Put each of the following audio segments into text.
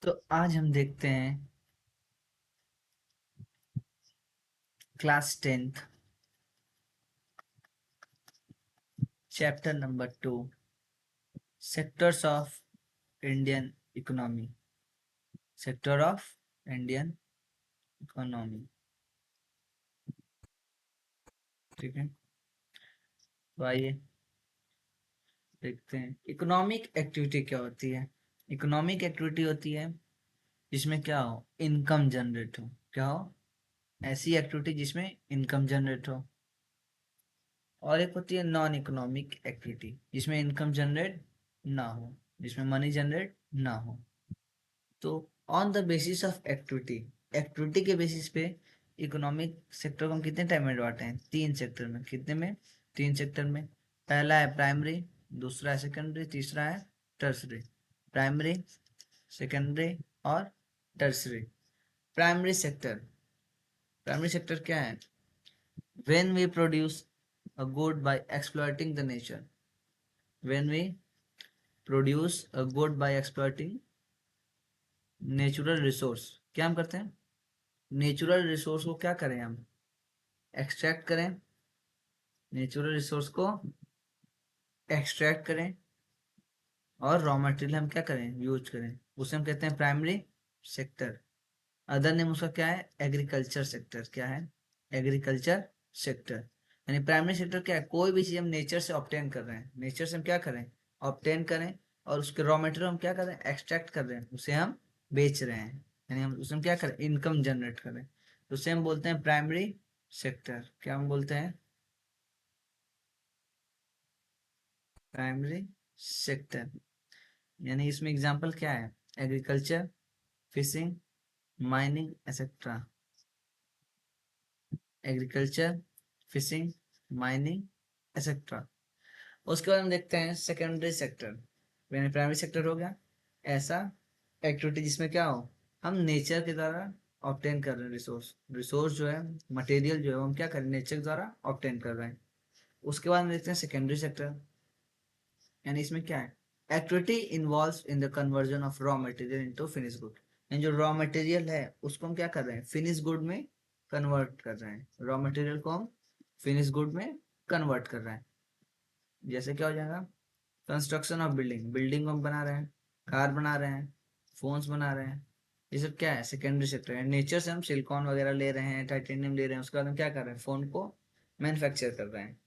तो आज हम देखते हैं class 10th chapter number 2 sectors of Indian economy. Sector of Indian economy. ठीक है, तो आइए देखते हैं इकोनॉमिक एक्टिविटी क्या होती है। इकोनॉमिक एक्टिविटी होती है जिसमें क्या हो, इनकम जनरेट हो। क्या हो? ऐसी एक्टिविटी जिसमें इनकम जनरेट हो। और एक होती है नॉन इकोनॉमिक एक्टिविटी जिसमें इनकम जनरेट ना हो, जिसमें मनी जनरेट ना हो। तो on the basis of activity, activity के बेसिस पे इकोनॉमिक सेक्टर को हम कितने टाइम में बांटे हैं? 3 सेक्टर में। कितने में? 3 सेक्टर में। पहला है प्राइमरी, दूसरा है सेकेंडरी, तीसरा है टर्सरी। प्राइमरी, सेकेंडरी और tertiary. Primary sector, primary sector क्या है? When we produce a good by exploiting the nature. When we produce a good by exploiting natural resource. क्या हम करते हैं? नेचुरल रिसोर्स को क्या करें? हम एक्सट्रैक्ट करें। नेचुरल रिसोर्स को एक्सट्रैक्ट करें और रॉ मटेरियल हम क्या करें? यूज करें। उसे हम कहते हैं प्राइमरी सेक्टर। अदर नेम उसका क्या है? Agriculture sector. क्या है? Agriculture sector. यानी प्राइमरी सेक्टर क्या है? कोई भी चीज हम नेचर से ऑब्टेन कर रहे हैं। नेचर से हम क्या करें? ऑब्टेन करें। और उसके रॉ मटेरियल हम क्या कर रहे हैं? एक्सट्रैक्ट कर रहे हैं, उसे हम बेच रहे हैं। यानी हम उसे हम क्या करें? इनकम जनरेट करें। तो उसे हम बोलते हैं प्राइमरी सेक्टर। क्या हम बोलते हैं? Primary sector. यानी इसमें एग्जांपल क्या है? Agriculture, fishing, mining etcetera. Agriculture, fishing, mining etcetera. उसके बाद हम देखते हैं सेकेंडरी सेक्टर। यानी प्राइमरी सेक्टर हो गया ऐसा एक्टिविटी जिसमें क्या हो, हम नेचर के द्वारा ऑब्टेन कर रहे हैं रिसोर्स। रिसोर्स जो है, मटेरियल जो है, वो हम क्या कर रहे हैं? नेचर द्वारा ऑब्टेन कर रहे हैं। उसके बाद हम देखते हैं सेकेंडरी सेक्टर। यानी इसमें क्या है? Activity involves in the conversion of raw material into finish good. यानी जो रॉ मटेरियल है उसको हम क्या कर रहे हैं? फिनिश गुड में कन्वर्ट कर रहे हैं। रॉ मटेरियल को हम फिनिश गुड में कन्वर्ट कर रहे हैं। जैसे क्या हो जाएगा? कंस्ट्रक्शन ऑफ बिल्डिंग, बिल्डिंग को हम बना रहे हैं, कार बना रहे हैं, फोन्स बना रहे हैं। ये सब क्या है? सेकेंडरी सेक्टर है। नेचर से हम सिलिकॉन वगैरह ले रहे हैं, टाइटेनियम ले रहे हैं, उसके बाद हम क्या कर रहे हैं? फोन को मैन्युफैक्चर कर रहे हैं।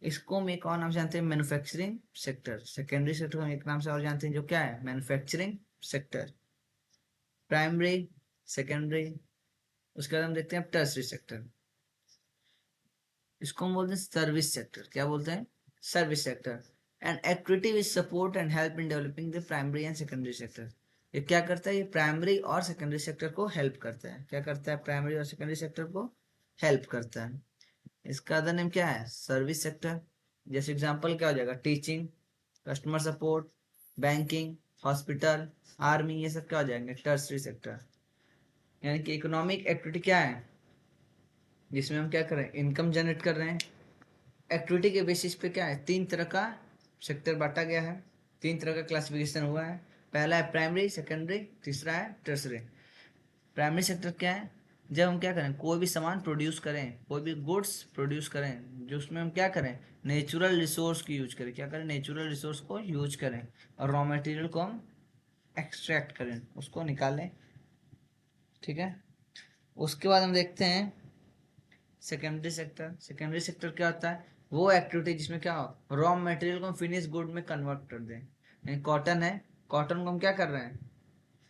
इसको हम एक और नाम से जानते हैं, मैन्युफैक्चरिंग सेक्टर। सेकेंडरी सेक्टर को हम एक नाम से और जानते हैं जो क्या है? Manufacturing sector. Primary, secondary. उसके बाद हम देखते हैं टर्सरी सेक्टर। इसको हम बोलते हैं सर्विस सेक्टर। क्या बोलते हैं? Service sector. And activity which support and help in developing the primary and secondary sector. ये क्या करता है? ये प्राइमरी और सेकेंडरी सेक्टर को हेल्प करता है। क्या करता है? प्राइमरी और सेकेंडरी सेक्टर को हेल्प करता है। इसका अदर नेम क्या है? Service sector. जैसे एग्जांपल क्या हो जाएगा? Teaching, customer support, banking, hospital, army, ये सब क्या हो जाएंगे? Tertiary sector. यानी कि इकोनॉमिक एक्टिविटी क्या है? जिसमें हम क्या कर रहे हैं? इनकम जनरेट कर रहे हैं। एक्टिविटी के बेसिस पे क्या है? 3 तरह का सेक्टर बांटा गया है, 3 तरह का क्लासिफिकेशन हुआ है। पहला है प्राइमरी, सेकेंडरी, तीसरा है टर्सरी। प्राइमरी सेक्टर क्या है? जब हम क्या करें? कोई भी सामान प्रोड्यूस करें, कोई भी गुड्स प्रोड्यूस करें, जो उसमें हम क्या करें? नेचुरल रिसोर्स की यूज करें। क्या करें? नेचुरल रिसोर्स को यूज करें और रॉ मटेरियल को हम एक्सट्रैक्ट करें, उसको निकालें। ठीक है। उसके बाद हम देखते हैं सेकेंडरी सेक्टर। सेकेंडरी सेक्टर क्या होता है? वो एक्टिविटी जिसमें क्या हो, रॉ मटेरियल को हम फिनिश गुड में कन्वर्ट कर दें। यानी कॉटन है, कॉटन को हम क्या कर रहे हैं?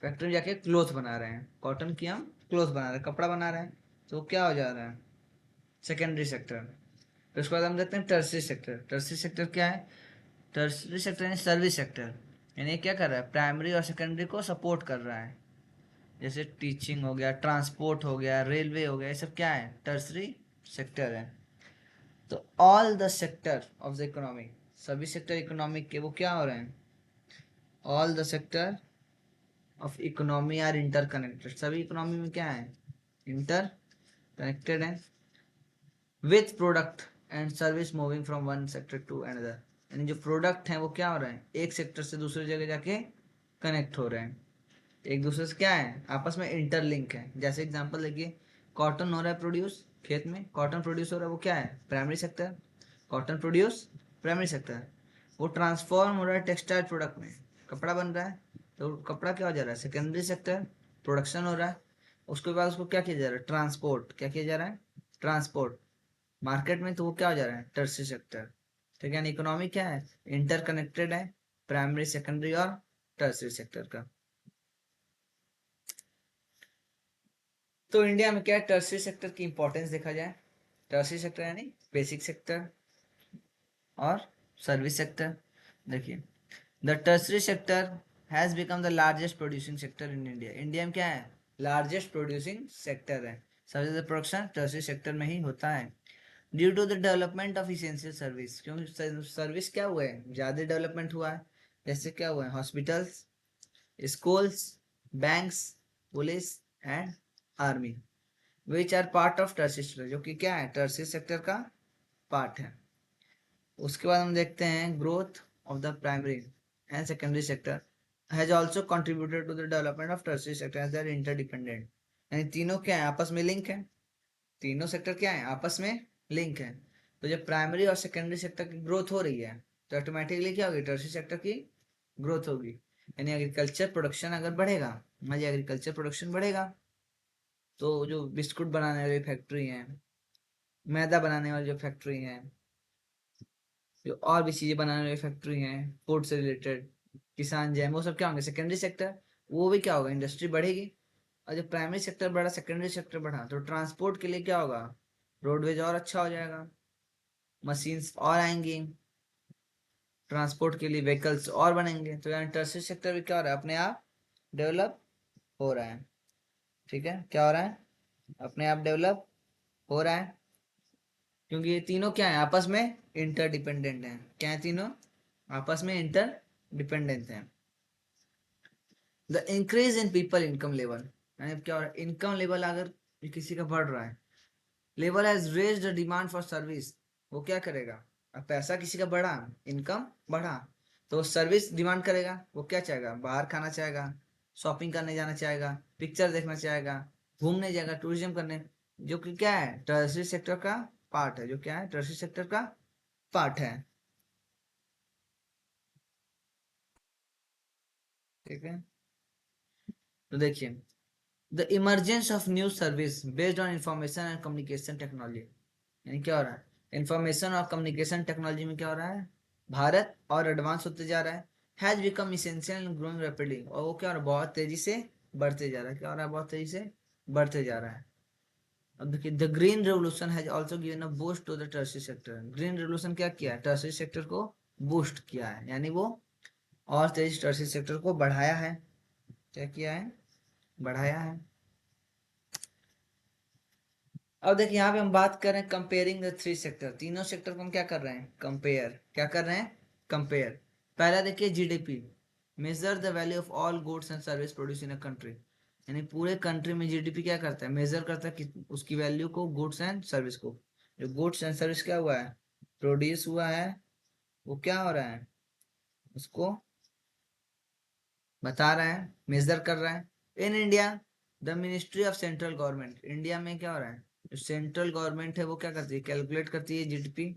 फैक्ट्री में जाके क्लोथ बना रहे हैं। कॉटन की हम क्लोथ बना रहे हैं, कपड़ा बना रहे हैं। तो क्या हो जा रहा है? Secondary sector. तो उसके बाद हम देखते हैं टर्सरी सेक्टर। टर्सरी सेक्टर क्या है? टर्सरी सेक्टर यानी सर्विस सेक्टर। यानी क्या कर रहा है? प्राइमरी और सेकेंडरी को सपोर्ट कर रहा है। जैसे टीचिंग हो गया, ट्रांसपोर्ट हो गया, रेलवे हो गया, ये सब क्या है? टर्सरी सेक्टर है। तो all the sector of the economy, सभी सेक्टर इकोनॉमिक के वो क्या हो रहे हैं? All the sector of economy are interconnected. सभी इकोनॉमी में क्या है? इंटर कनेक्टेड है with product and service moving from one sector to another. यानी जो प्रोडक्ट हैं वो क्या हो रहे हैं? एक सेक्टर से दूसरी जगह जाके कनेक्ट हो रहे हैं। एक दूसरे से क्या है, आपस में इंटरलिंक है। जैसे एग्जांपल देखिए, कॉटन हो रहा है प्रोड्यूस खेत में, कॉटन प्रोड्यूस हो रहा है, वो क्या है, primary sector. Cotton produce primary sector. वो ट्रांसफॉर्म हो रहा है टेक्सटाइल प्रोडक्ट में, कपड़ा बन रहा है, तो कपड़ा क्या हो जा रहा है, सेकेंडरी सेक्टर। प्रोडक्शन हो रहा है, उसके बाद उसको क्या किया जा रहा है, ट्रांसपोर्ट। क्या किया जा रहा है, ट्रांसपोर्ट मार्केट में, तो वो क्या हो जा रहा है, टर्सरी सेक्टर। ठीक है, इकोनॉमी क्या है, इंटरकनेक्टेड है, प्राइमरी सेकेंडरी और टर्सरी सेक्टर का। तो इंडिया में क्या है, टर्सरी सेक्टर की इंपॉर्टेंस देखा जाए, टर्सरी सेक्टर यानी बेसिक सेक्टर और सर्विस सेक्टर। देखिए, the tertiary sector has become the largest producing sector in India. India में क्या है, लार्जेस्ट प्रोड्यूसिंग सेक्टर है, सबसे ज्यादा प्रोडक्शन टर्सरी सेक्टर में ही होता है। Due to the development of essential service, क्योंकि सर्विस क्या हुआ है, ज्यादा डेवलपमेंट हुआ है। जैसे क्या हुआ है, hospitals, schools, banks, police and army, which are part of tertiary sector, जो कि क्या है, टर्सरी सेक्टर का पार्ट है। उसके बाद हम देखते हैं, growth of the primary and secondary sector has also contributed to the development of tertiary sector as they are interdependent. यानी तीनों क्या है, आपस में लिंक है, तीनों सेक्टर क्या है, आपस में लिंक है। तो जब प्राइमरी और सेकेंडरी सेक्टर की ग्रोथ हो रही है, तो ऑटोमेटिकली क्या होगी, टर्सरी सेक्टर की ग्रोथ होगी। यानी एग्रीकल्चर प्रोडक्शन अगर बढ़ेगा, मान एग्रीकल्चर प्रोडक्शन बढ़ेगा, तो जो बिस्कुट बनाने वाली फैक्ट्री है, मैदा बनाने वाली जो फैक्ट्री है, जो और भी चीजें बनाने वाली फैक्ट्री हैं फूड से रिलेटेड, किसान जैम, वो सब क्या होंगे, सेकेंडरी सेक्टर। वो भी क्या होगा, इंडस्ट्री बढ़ेगी। और जब प्राइमरी सेक्टर बढ़ा, सेकेंडरी सेक्टर बढ़ा, तो ट्रांसपोर्ट के लिए क्या होगा, रोडवेज और अच्छा हो जाएगा, मशीन्स और आएंगी, ट्रांसपोर्ट के लिए व्हीकल्स और बनेंगे। तो यहाँ टर्सरी सेक्टर भी क्या हो रहा है, अपने आप डेवलप हो रहा है। ठीक है, क्या हो रहा है, अपने आप डेवलप हो रहा है, क्योंकि ये तीनों क्या है, आपस में इंटरडिपेंडेंट हैं। क्या है, तीनों आपस में इंटरडिपेंडेंट हैं। The increase in people income level, यानी क्या हो रहा है, इनकम लेवल अगर किसी का बढ़ रहा है, level has raised the demand for service, वो क्या करेगा, अब पैसा किसी का बढ़ा, इनकम बढ़ा, तो सर्विस डिमांड करेगा। वो क्या चाहेगा, बाहर खाना चाहेगा, शॉपिंग करने जाना चाहेगा, पिक्चर देखना चाहेगा, घूमने जाएगा, टूरिज्म करने, जो कि क्या है, टर्सरी सेक्टर का पार्ट है, जो क्या है, टर्सरी सेक्टर का पार्ट है। ठीक है, तो देखिए, the emergence of new service based on information and communication technology, यानी क्या हो रहा है, इंफॉर्मेशन और कम्युनिकेशन टेक्नोलॉजी में क्या हो रहा है, भारत और एडवांस होते जा रहा है। Has become essential and growing rapidly, और वो क्या हो रहा है, बहुत तेजी से बढ़ते जा रहा है। क्या हो रहा है, बहुत तेजी से बढ़ते जा रहा है। अब देखिए, the green revolution has also given a boost to the tertiary sector. Green revolution क्या किया है, टर्सरी सेक्टर को बूस्ट किया है, यानी वो और तेजी टर्सरी सेक्टर को बढ़ाया है। क्या किया है, बढ़ाया है। अब देखिए, यहाँ पे हम बात कर रहे हैं कंपेयरिंग द थ्री सेक्टर, तीनों सेक्टर को हम क्या कर रहे हैं, कंपेयर। क्या कर रहे हैं, कंपेयर। पहला देखिए, GDP, measure the value of all goods and service produce in a country. यानी पूरे कंट्री में जीडीपी क्या करता है, मेजर करता है कि उसकी वैल्यू को, गुड्स एंड सर्विस को। जो गुड्स एंड सर्विस क्या हुआ है, प्रोड्यूस हुआ है, वो क्या हो रहा है, उसको बता रहा है, मेजर कर रहा है। In India, the ministry of central government, India में क्या हो रहा है, जो सेंट्रल गवर्नमेंट है वो क्या करती है, कैलकुलेट करती है GDP,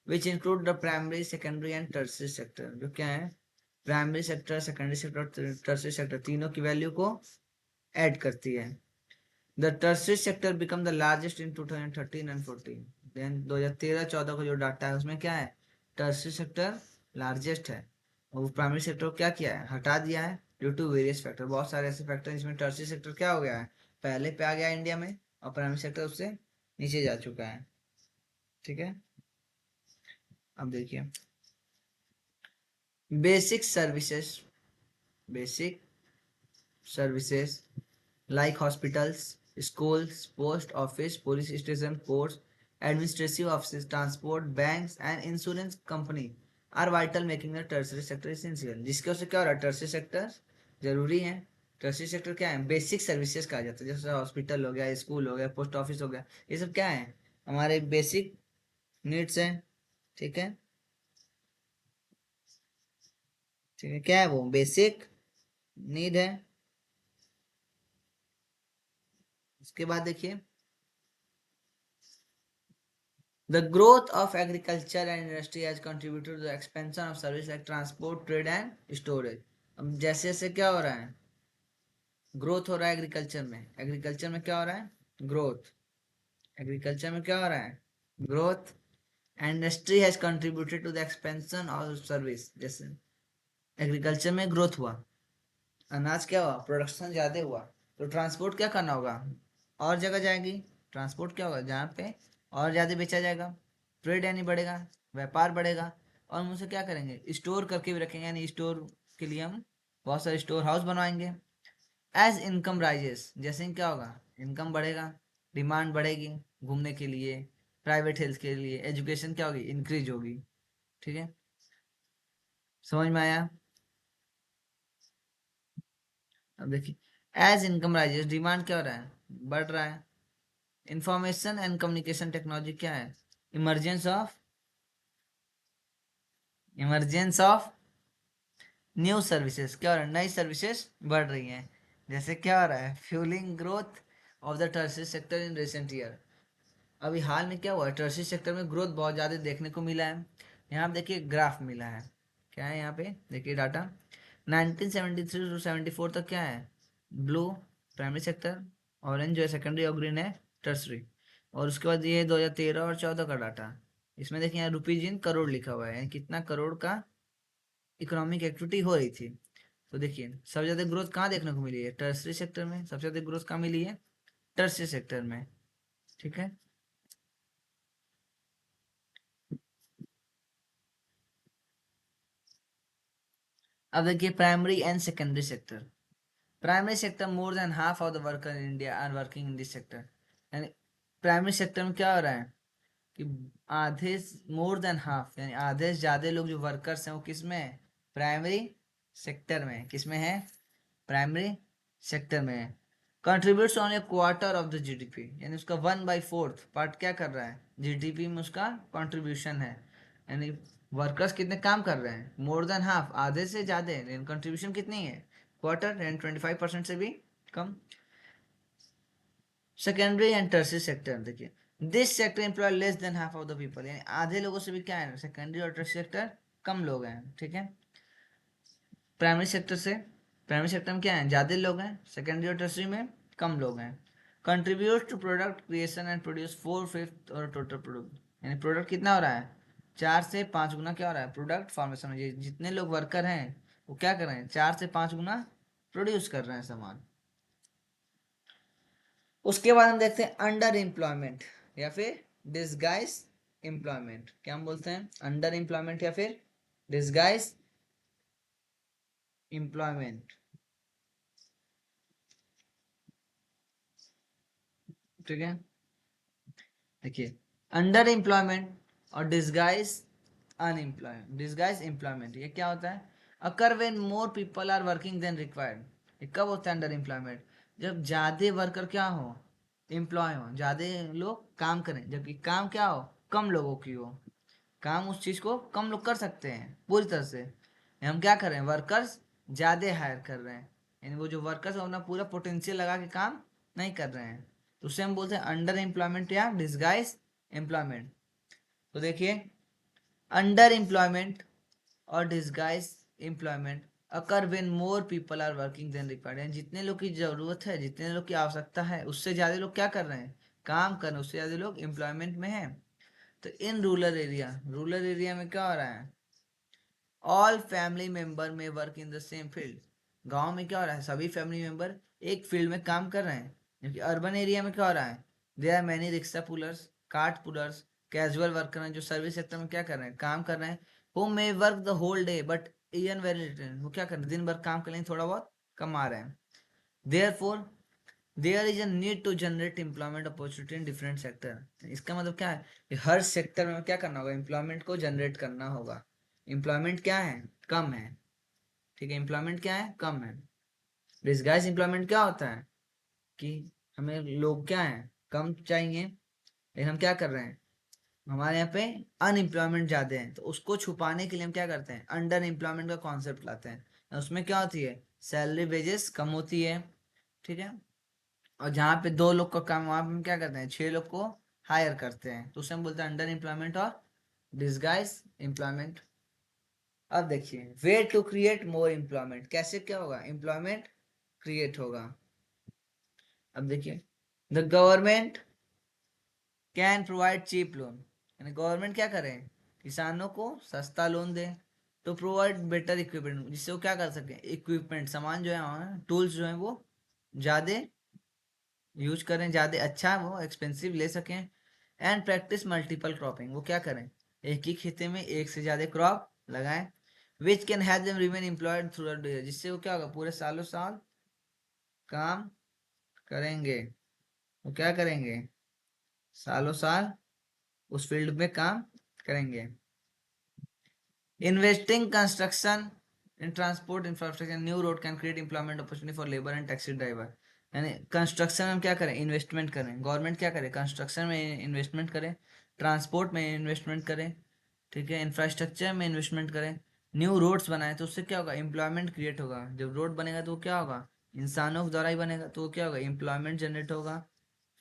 which include the primary secondary and tertiary sector, जो क्या है, primary sector, secondary sector, tertiary sector, तीनों की वैल्यू को ऐड करती है। The tertiary sector become the largest in 2013 and 14। Then 2013-14 का जो डाटा है उसमें क्या है, टर्सरी सेक्टर लार्जेस्ट है, और वो प्राइमरी सेक्टर को क्या किया है, हटा दिया है, ड्यू टू वेरियस फैक्टर। बहुत सारे ऐसे फैक्टर हैं जिसमें टर्सरी सेक्टर क्या हो गया है, पहले पे आ गया है इंडिया में, और प्राइमरी सेक्टर उससे नीचे जा चुका है। ठीक है, अब देखिए, basic services, basic services like hospitals, schools, post office, police station, courts, administrative offices, transport, banks, and insurance company are vital, making the tertiary sector essential। जिसके वजह से क्या हो रहा है, टर्सरी सेक्टर जरूरी है। टर्सरी सेक्टर क्या है, बेसिक सर्विसेज कहा जाता है, जैसे हॉस्पिटल हो गया, स्कूल हो गया, पोस्ट ऑफिस हो गया, ये सब क्या है, हमारे बेसिक नीड्स हैं। ठीक है, ठीक है, क्या है वो, बेसिक नीड है। उसके बाद देखिए, the growth of agriculture and industry has contributed to the expansion of service like transport, trade and storage. अब जैसे जैसे क्या हो रहा है, ग्रोथ हो रहा है एग्रीकल्चर में। एग्रीकल्चर में क्या हो रहा है, ग्रोथ। एग्रीकल्चर में क्या हो रहा है, growth. Industry has contributed to the expansion of service. जैसे एग्रीकल्चर में ग्रोथ हुआ, अनाज क्या हुआ, प्रोडक्शन ज्यादा हुआ, तो ट्रांसपोर्ट क्या करना होगा, और जगह जाएगी। ट्रांसपोर्ट क्या होगा, जहाँ पे और ज्यादा बेचा जाएगा, ट्रेड यानी बढ़ेगा, व्यापार बढ़ेगा। और हम उसे क्या करेंगे, स्टोर करके भी रखेंगे, यानी स्टोर के लिए हम बहुत सारे स्टोर हाउस बनवाएंगे। एज इनकम राइजेस, जैसे ही क्या होगा, इनकम बढ़ेगा, डिमांड बढ़ेगी घूमने के लिए, प्राइवेट हेल्थ के लिए, एजुकेशन क्या होगी, इंक्रीज होगी। ठीक है, समझ में आया। अब देखिए, एज इनकम राइजेस, डिमांड क्या हो रहा है, बढ़ रहा है। इंफॉर्मेशन एंड कम्युनिकेशन टेक्नोलॉजी क्या है, emergence of emergence of new services, क्या हो रहा है, नई सर्विसेज बढ़ रही हैं। जैसे क्या हो रहा है, fuelling growth of the tertiary sector in recent year. अभी हाल में क्या हुआ है, टर्शियरी सेक्टर में ग्रोथ बहुत ज़्यादा देखने को मिला है। यहाँ पे देखिए ग्राफ मिला है, क्या है यहाँ पे देखिए डाटा, 1973 टू 74 तक क्या है, ब्लू प्राइमरी सेक्टर, ऑरेंज जो है सेकेंडरी, और ग्रीन है टर्सरी। और उसके बाद ये 2013 और 14 का डाटा। इसमें देखिए यहाँ रुपीज इन करोड़ लिखा हुआ है, यानी कितना करोड़ का इकोनॉमिक एक्टिविटी हो रही थी। तो देखिए सबसे ज़्यादा ग्रोथ कहाँ देखने को मिली है, टर्सरी सेक्टर में। सबसे ज़्यादा ग्रोथ कहाँ मिली है, टर्सरी सेक्टर में। ठीक है, अब देखिए primary and secondary sector. Primary sector, more than half of the worker in India are working in this sector. यानी प्राइमरी सेक्टर में क्या हो रहा है कि आधे, मोर देन हाफ यानी आधे से ज्यादा लोग जो वर्कर्स हैं वो किस में है, प्राइमरी सेक्टर में। किस में है, प्राइमरी सेक्टर में है। Contributes on A quarter of the GDP, यानी उसका 1/4 पार्ट क्या कर रहा है, जीडीपी में उसका कंट्रीब्यूशन है। यानी वर्कर्स कितने काम कर रहे हैं, मोर देन हाफ, आधे से ज्यादा, लेकिन कंट्रीब्यूशन कितनी है, क्वार्टर, यानी 25% से भी कम। सेकेंडरी एंड टर्शियरी सेक्टर देखिए, this sector employ less than half of the people, यानी आधे लोगों से भी क्या है, सेकेंडरी और टर्शियरी सेक्टर कम लोग हैं। ठीक है, प्राइमरी सेक्टर से, प्राइमरी सेक्टर में क्या है, ज़्यादा लोग हैं, सेकेंडरी और टर्शियरी में कम लोग हैं। Contribute to product creation and produce 4/5 और टोटल प्रोडक्ट, यानी प्रोडक्ट कितना हो रहा है, 4 से 5 गुना क्या हो रहा है, प्रोडक्ट फॉर्मेशन में। ये जितने लोग वर्कर हैं वो क्या कर रहे हैं, 4 से 5 गुना प्रोड्यूस कर रहे हैं सामान। उसके बाद हम देखते हैं अंडर एम्प्लॉयमेंट या फिर डिसगाइज एम्प्लॉयमेंट। क्या हम बोलते हैं, अंडर एम्प्लॉयमेंट या फिर डिसगाइज एम्प्लॉयमेंट। ठीक है, देखिए अंडर एम्प्लॉयमेंट और डिसगाइज अनएम्प्लॉयमेंट, डिसगाइज एम्प्लॉयमेंट, ये क्या होता है, occur when more people are working than required. ये कब होता है अंडर एम्प्लॉयमेंट, जब ज्यादा वर्कर क्या हो, एम्प्लॉय हो, ज्यादा लोग काम करें, जबकि काम क्या हो, कम लोगों की हो। काम उस चीज को कम लोग कर सकते हैं पूरी तरह से, हम क्या कर रहे हैं, वर्कर्स ज्यादा हायर कर रहे हैं, यानी वो जो वर्कर्स अपना पूरा पोटेंशियल लगा के काम नहीं कर रहे हैं, तो उसे हम बोलते हैं अंडर एम्प्लॉयमेंट या डिसगाइज एम्प्लॉयमेंट। तो देखिए, अंडर एम्प्लॉयमेंट और disguise employment occur when more people are working than required, यानी जितने लोग की जरूरत है, जितने लोग की आवश्यकता है, उससे ज्यादा लोग क्या कर रहे हैं, काम कर रहे हैं, उससे ज्यादा लोग एम्प्लॉयमेंट में है। तो इन रूरल एरिया, रूरल एरिया में क्या हो रहा है, ऑल फैमिली मेंबर में work in the same field. गांव में क्या हो रहा है, सभी फैमिली मेंबर एक फील्ड में काम कर रहे हैं। जबकि अर्बन एरिया में क्या हो रहा है, there are many rickshaw pullers, cart pullers, casual worker हैं जो सर्विस सेक्टर में क्या कर रहे हैं, काम कर रहे हैं। Who may work the whole day but earn very little, वो क्या कर रहे हैं, दिन भर काम कर लेंगे, थोड़ा बहुत कमा रहे हैं। Therefore there is a need to generate employment opportunity in different sector. इसका मतलब क्या है कि हर सेक्टर में क्या करना होगा, एम्प्लॉयमेंट को जनरेट करना होगा। एम्प्लॉयमेंट क्या है, कम है। ठीक है, एम्प्लॉयमेंट क्या है, कम है। डिसगाइज एम्प्लॉयमेंट क्या होता है कि हमें लोग क्या है, कम चाहिए, लेकिन हम क्या कर रहे हैं, हमारे यहाँ पे अनएम्प्लॉयमेंट ज्यादा है, तो उसको छुपाने के लिए हम क्या करते हैं, अंडर एम्प्लॉयमेंट का कॉन्सेप्ट लाते हैं। उसमें क्या होती है, सैलरी वेजेस कम होती है। ठीक है, और जहाँ पे 2 लोग का काम वहां पे हम क्या करते हैं, 6 लोग को हायर करते हैं, तो उसे हम बोलते हैं अंडर एम्प्लॉयमेंट और डिसगाइज एम्प्लॉयमेंट। अब देखिए, way to create more employment, कैसे क्या होगा, एम्प्लॉयमेंट क्रिएट होगा। अब देखिए, the government can provide cheap loan, यानी गवर्नमेंट क्या करे, किसानों को सस्ता लोन दे, तो प्रोवाइड बेटर इक्विपमेंट, जिससे वो क्या कर सके, इक्विपमेंट सामान जो है, टूल्स जो है वो ज़्यादा यूज करें, ज़्यादा अच्छा वो एक्सपेंसिव ले सकें। एंड प्रैक्टिस मल्टीपल क्रॉपिंग, वो क्या करें, एक ही खेते में एक से ज़्यादा क्रॉप लगाएं। Which can help them remain employed through out the year, जिससे वो क्या होगा, पूरे सालों साल काम करेंगे। वो क्या करेंगे, सालों साल उस फील्ड में काम करेंगे। Investing construction in transport infrastructure new road can create employment opportunity for labour and taxi driver, यानी कंस्ट्रक्शन में क्या करें, इन्वेस्टमेंट करें, गवर्नमेंट क्या करे, कंस्ट्रक्शन में इन्वेस्टमेंट करें, ट्रांसपोर्ट में इन्वेस्टमेंट करें, ठीक है, इंफ्रास्ट्रक्चर में इन्वेस्टमेंट करें, न्यू रोड्स बनाए, तो उससे क्या होगा, एम्प्लॉयमेंट क्रिएट होगा। जब रोड बनेगा तो वो क्या होगा, इंसानों के द्वारा ही बनेगा, तो वो क्या होगा, एम्प्लॉयमेंट जनरेट होगा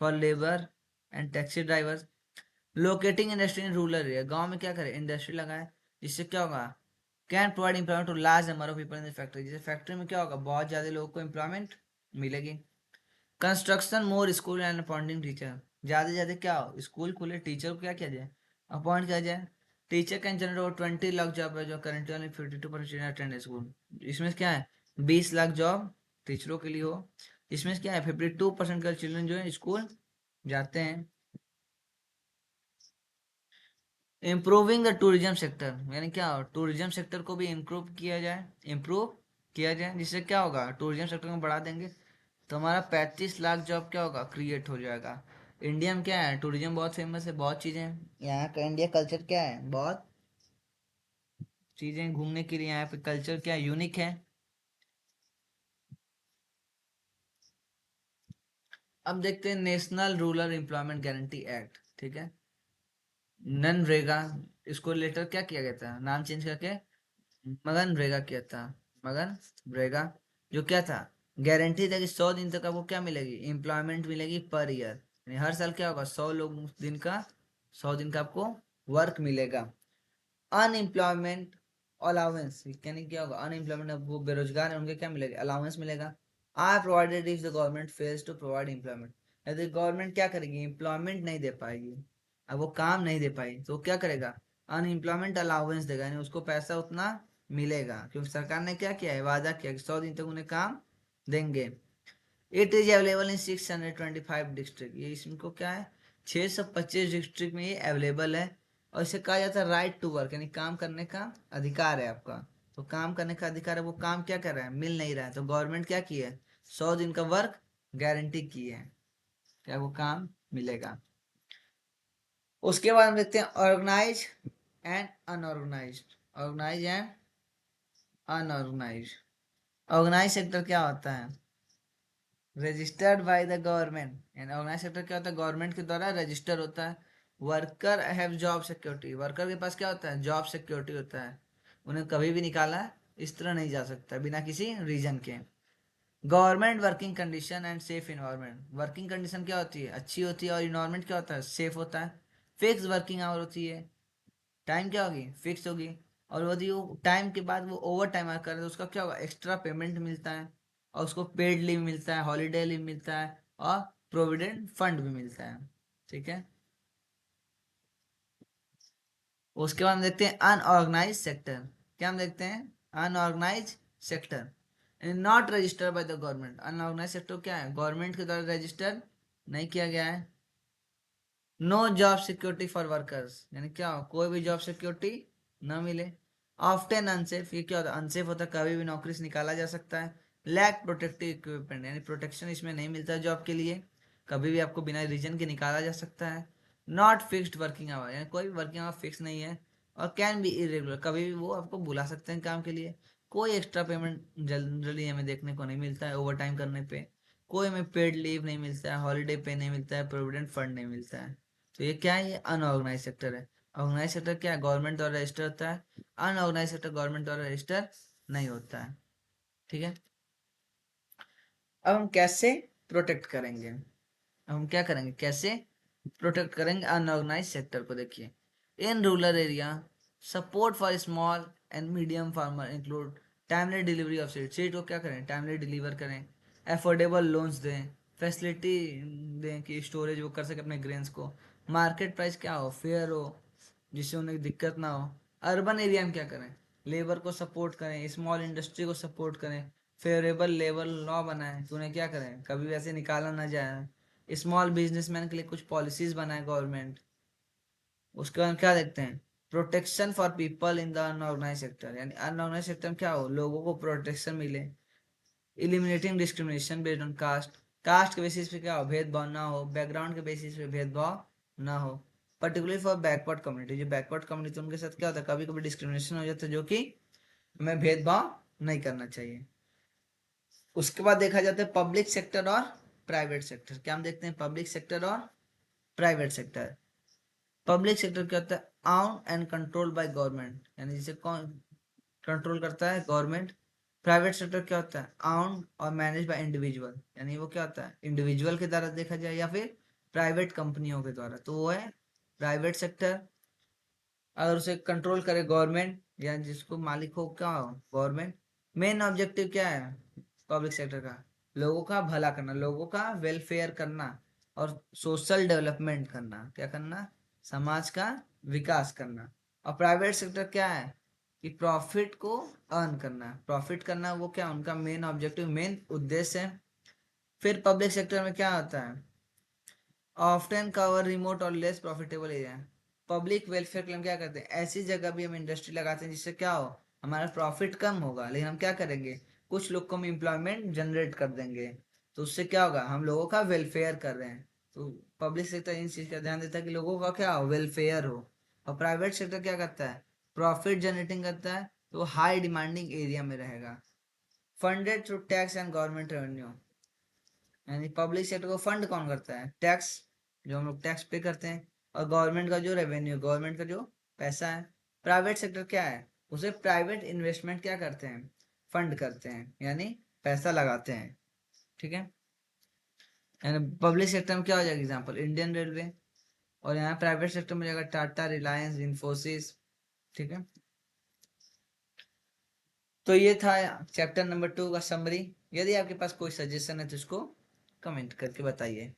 for labour and taxi driver. Locating industry in rural area, गांव में क्या करें, इंडस्ट्री लगाए, जिससे क्या होगा, can provide employment to large number of people in the factory, जैसे फैक्ट्री में क्या होगा, बहुत ज्यादा लोगों को एम्प्लॉयमेंट मिलेगी। Construction more school and appointing teacher, ज्यादा से ज्यादा क्या हो, स्कूल खुले, टीचर को क्या किया जाए, अपॉइंट किया जाए। Teacher can generate over 20 lakh job है, जो करेंटली ओनली 52% अटेंड स्कूल, इसमें क्या है, 20 लाख जॉब टीचरों के लिए हो, इसमें क्या है, 52% का चिल्ड्रन जो है स्कूल जाते हैं। इम्प्रूविंग द टूरिज्म सेक्टर, यानी क्या, टूरिज्म सेक्टर को भी इम्प्रूव किया जाए, जिससे क्या होगा, टूरिज्म सेक्टर को बढ़ा देंगे, तो हमारा 35 लाख जॉब क्या होगा, क्रिएट हो जाएगा। इंडिया में क्या है, टूरिज्म बहुत फेमस है, बहुत चीज़ें यहाँ का, इंडिया कल्चर क्या है, बहुत चीज़ें घूमने के लिए, यहाँ पे कल्चर क्या यूनिक है। अब देखते हैं national rural employment guarantee act, ठीक है, ननरेगा, इसको लेटर क्या किया गया था, नाम चेंज करके मगन रेगा किया था, मगन रेगा, जो क्या था, गारंटी था कि 100 दिन तक आपको क्या मिलेगी, एम्प्लॉयमेंट मिलेगी पर ईयर, यानी हर साल क्या होगा, 100 लोग दिन का, 100 दिन का आपको वर्क मिलेगा। अनएम्प्लॉयमेंट अलाउंस, यानी क्या होगा, अनएम्प्लॉयमेंट, वो बेरोजगार है उनके क्या मिलेगा, अलाउंस मिलेगा। Are provided if the government fails to provide employment, यदि गवर्नमेंट क्या करेगी, एम्प्लॉयमेंट नहीं दे पाएगी, अब वो काम नहीं दे पाई, तो क्या करेगा, अनएम्प्लॉयमेंट अलाउंस देगा, यानी उसको पैसा उतना मिलेगा, क्योंकि सरकार ने क्या किया है, वादा किया कि 100 दिन तक उन्हें काम देंगे। It is available in 625 district, ये इसको क्या है, 625 डिस्ट्रिक्ट में ये अवेलेबल है। और इसे कहा जाता है राइट टू वर्क, यानी काम करने का अधिकार है आपका, तो काम करने का अधिकार है, वो काम क्या कर रहा है, मिल नहीं रहा है, तो गवर्नमेंट क्या की है, 100 दिन का वर्क गारंटी की है, क्या वो काम मिलेगा। उसके बाद हम देखते हैं organise and unorganise, organise and unorganise. Organise sector क्या होता है, रजिस्टर्ड बाय द गवर्नमेंट, यानी ऑर्गेनाइज सेक्टर क्या होता है, गवर्नमेंट के द्वारा रजिस्टर होता है। Worker have job security, worker के पास क्या होता है, जॉब सिक्योरिटी होता है, उन्हें कभी भी निकाला इस तरह नहीं जा सकता बिना किसी रीजन के। Government working condition and safe environment, working condition क्या होती है, अच्छी होती है, और इन्वायरमेंट क्या होता है, सेफ होता है। फिक्स वर्किंग आवर होती है, टाइम क्या होगी, फिक्स होगी। और यदि वो टाइम के बाद वो ओवर टाइम करे तो उसका क्या होगा, एक्स्ट्रा पेमेंट मिलता है, और उसको पेड लीव मिलता है, हॉलीडे लीव मिलता है, और प्रोविडेंट फंड भी मिलता है, ठीक है। उसके बाद हम देखते हैं अनऑर्गेनाइज सेक्टर, क्या हम देखते हैं, unorganise sector not registered by the government, unorganise sector क्या है, गवर्नमेंट के द्वारा रजिस्टर नहीं किया गया है। No job security for workers, यानी क्या हो, कोई भी जॉब सिक्योरिटी ना मिले। ऑफ्टन अनसेफ, ये क्या होता है, अनसेफ होता है, कभी भी नौकरी से निकाला जा सकता है। लैक प्रोटेक्टिव इक्विपमेंट, यानी प्रोटेक्शन इसमें नहीं मिलता है जॉब के लिए, कभी भी आपको बिना रीजन के निकाला जा सकता है। नॉट फिक्स्ड वर्किंग आवर, यानी कोई भी वर्किंग आवर फिक्स नहीं है। और कैन बी इरेगुलर, कभी भी वो आपको बुला सकते हैं काम के लिए। कोई एक्स्ट्रा पेमेंट जनरली हमें देखने को नहीं मिलता है ओवर टाइम करने पे। कोई हमें पेड लीव नहीं मिलता है, हॉलीडे पे नहीं मिलता है, प्रोविडेंट फंड नहीं मिलता है। तो ये क्या है, ये अनऑर्गेनाइज सेक्टर है। ऑर्गेनाइज सेक्टर क्या है, गवर्नमेंट द्वारा रजिस्टर होता है। अनऑर्गेनाइज सेक्टर गवर्नमेंट द्वारा रजिस्टर नहीं होता है, ठीक है। अब हम कैसे प्रोटेक्ट करेंगे। हम क्या करेंगे, कैसे प्रोटेक्ट करेंगे अनऑर्गेनाइज सेक्टर को। देखिए, इन rural area support for small and medium farmer include timely delivery of seed को क्या करें, टाइमली डिलीवर करें, एफोर्डेबल लोन्स दें, फैसिलिटी दें कि स्टोरेज वो कर सके अपने ग्रेन्स को, मार्केट प्राइस क्या हो, फेयर हो, जिससे उन्हें दिक्कत ना हो। अर्बन एरिया में क्या करें, लेबर को सपोर्ट करें, स्मॉल इंडस्ट्री को सपोर्ट करें, फेवरेबल लेबर लॉ बनाएं तो उन्हें क्या करें, कभी वैसे निकाला ना जाए। स्मॉल बिजनेसमैन के लिए कुछ पॉलिसीज बनाए गवर्नमेंट। उसके बाद क्या देखते हैं, protection for people in the unorganise sector, यानी अनऑर्गेनाइज सेक्टर में क्या हो, लोगों को प्रोटेक्शन मिले। Eliminating discrimination based on caste, caste के बेसिस पे क्या हो, भेदभाव ना हो, बैकग्राउंड के बेसिस पे भेदभाव ना हो। पर्टिकुलरली फॉर बैकवर्ड कम्युनिटी, जो बैकवर्ड कम्युनिटी उनके साथ क्या होता है, कभी कभी डिस्क्रिमिनेशन हो जाता है, जो कि हमें भेदभाव नहीं करना चाहिए। उसके बाद देखा जाता है पब्लिक सेक्टर और प्राइवेट सेक्टर। क्या हम देखते हैं, पब्लिक सेक्टर और प्राइवेट सेक्टर। पब्लिक सेक्टर क्या होता है, on and control by government, यानी जिसे कौन कंट्रोल करता है, गवर्नमेंट। प्राइवेट सेक्टर क्या होता है, ऑन और मैनेज बाय इंडिविजुअल, यानी वो क्या होता है, इंडिविजुअल के द्वारा देखा जाए या फिर प्राइवेट कंपनियों के द्वारा, तो वो है प्राइवेट सेक्टर। अगर उसे कंट्रोल करे गवर्नमेंट, या जिसको मालिक हो क्या हो, गवर्नमेंट। मेन ऑब्जेक्टिव क्या है पब्लिक सेक्टर का, लोगों का भला करना, लोगों का वेलफेयर करना और सोशल डेवलपमेंट करना। क्या करना, समाज का विकास करना। और प्राइवेट सेक्टर क्या है कि प्रॉफिट को अर्न करना, प्रॉफिट करना, वो क्या उनका मेन ऑब्जेक्टिव, मेन उद्देश्य है। फिर पब्लिक सेक्टर में क्या होता है, ऑफ्टन कवर रिमोट और less profitable area. Public welfare के लिए हम क्या करते हैं, ऐसी जगह भी हम इंडस्ट्री लगाते हैं जिससे क्या हो, हमारा प्रॉफिट कम होगा, लेकिन हम क्या करेंगे, कुछ लोग को हम एम्प्लॉयमेंट जनरेट कर देंगे, तो उससे क्या होगा, हम लोगों का वेलफेयर कर रहे हैं। तो पब्लिक सेक्टर इन चीज का ध्यान देता है कि लोगों का क्या हो, वेलफेयर हो। और प्राइवेट सेक्टर क्या करता है, प्रॉफिट जनरेटिंग करता है, तो हाई डिमांडिंग एरिया में रहेगा। Funded through tax and government revenue, यानी पब्लिक सेक्टर को फंड कौन करता है, टैक्स, जो हम लोग टैक्स पे करते हैं, और गवर्नमेंट का जो रेवेन्यू, गवर्नमेंट का जो पैसा है। प्राइवेट सेक्टर क्या है, उसे प्राइवेट इन्वेस्टमेंट क्या करते हैं, फंड करते हैं, यानी पैसा लगाते हैं। ठीक है, यानी पब्लिक सेक्टर में क्या हो जाएगा, एग्जाम्पल इंडियन रेलवे, और यहाँ प्राइवेट सेक्टर में जाएगा टाटा, रिलायंस, इन्फोसिस। ठीक है, तो ये था चैप्टर नंबर 2 का समरी। यदि आपके पास कोई सजेशन है तो इसको कमेंट करके बताइए।